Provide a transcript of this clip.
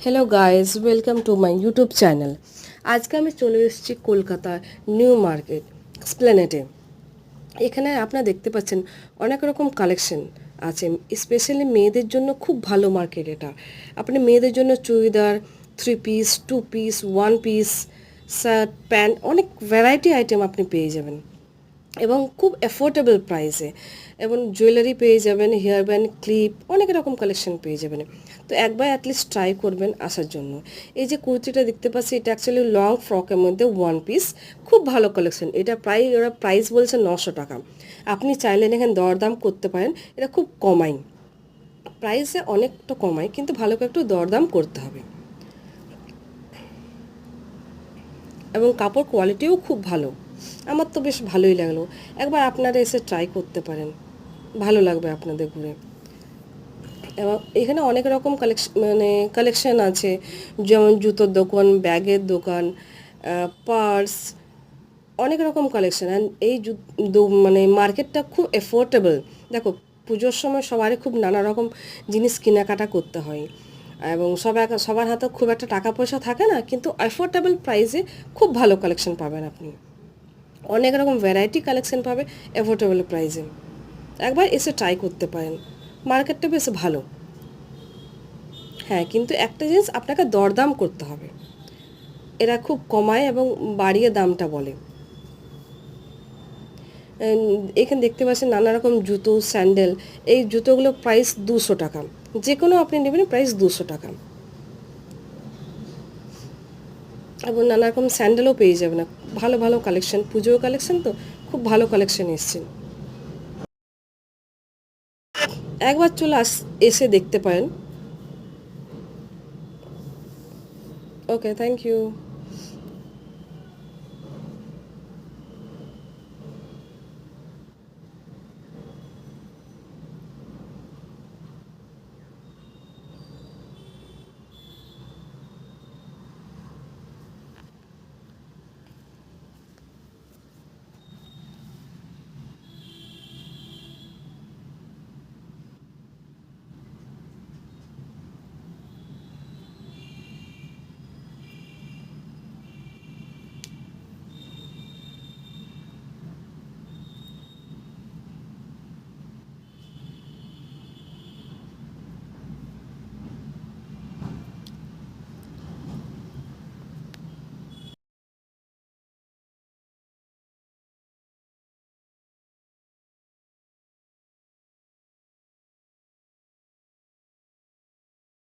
Hello guys, welcome to my YouTube channel. আজকে আমি চলে এসেছি কলকাতার নিউ মার্কেট এক্সপ্লেনেডে। এখানে আপনারা দেখতে পাচ্ছেন অনেক রকম কালেকশন আছে, স্পেশালি মেয়েদের জন্য খুব ভালো মার্কেট এটা। আপনি মেয়েদের জন্য churidar, 3 piece, 2 piece, 1 piece, shirt, pant, অনেক ভ্যারাইটি আইটেম আপনি পেয়ে যাবেন এবং খুব অ্যাফোর্ডেবল প্রাইসে। এবং জুয়েলারি পেয়ে যাবেন, হেয়ার ব্যান্ড, ক্লিপ, অনেক রকম কালেকশন পেয়ে যাবেন। তো একবার অ্যাটলিস্ট ট্রাই করবেন আসার জন্য। এই যে কুর্তিটা দেখতে পাচ্ছি, এটা অ্যাকচুয়ালি লং ফ্রকের মধ্যে 1 পিস, খুব ভালো কালেকশন। এটা ওরা প্রাইস বলছে 900 টাকা। আপনি চাইলেন এখানে দরদাম করতে পারেন, এটা খুব কমাই, প্রাইসে অনেকটা কমাই, কিন্তু ভালো করে একটু দরদাম করতে হবে। এবং কাপড় কোয়ালিটিও খুব ভালো, আমার তো বেশ ভালোই লাগলো। একবার আপনারা এসে ট্রাই করতে পারেন, ভালো লাগবে আপনাদের ঘুরে। এবং এখানে অনেক রকম কালেকশন আছে, যেমন জুতোর দোকান, ব্যাগের দোকান, পার্স, অনেক রকম কালেকশন। অ্যান্ড এই মার্কেটটা খুব এফোর্ডেবল। দেখো, পুজোর সময় সবারই খুব নানা রকম জিনিস কেনাকাটা করতে হয়, এবং সবার হাতে খুব একটা টাকা পয়সা থাকে না, কিন্তু অ্যাফোর্ডেবল প্রাইসে খুব ভালো কালেকশন পাবেন আপনি। অনেক রকম ভ্যারাইটি কালেকশন পাবে অ্যাফোর্ডেবল প্রাইসে। একবার এসে ট্রাই করতে পারেন, মার্কেটটা বেশ ভালো। হ্যাঁ, কিন্তু একটা জিনিস আপনাকে দরদাম করতে হবে, এরা খুব কমায় এবং বাড়িয়ে দামটা বলে। এখানে দেখতে পাচ্ছেন নানা রকম জুতো, স্যান্ডেল। এই জুতোগুলো প্রাইস 200 টাকা, যে কোনো আপনি নেবেন প্রাইস 200 টাকা। এবং নানা রকম স্যান্ডেলও পেয়ে যাবেন, ভালো ভালো কালেকশন, পুজোর কালেকশন তো খুব ভালো কালেকশন এসছে। একবার এসে দেখতে পারেন। ওকে, থ্যাংক ইউ।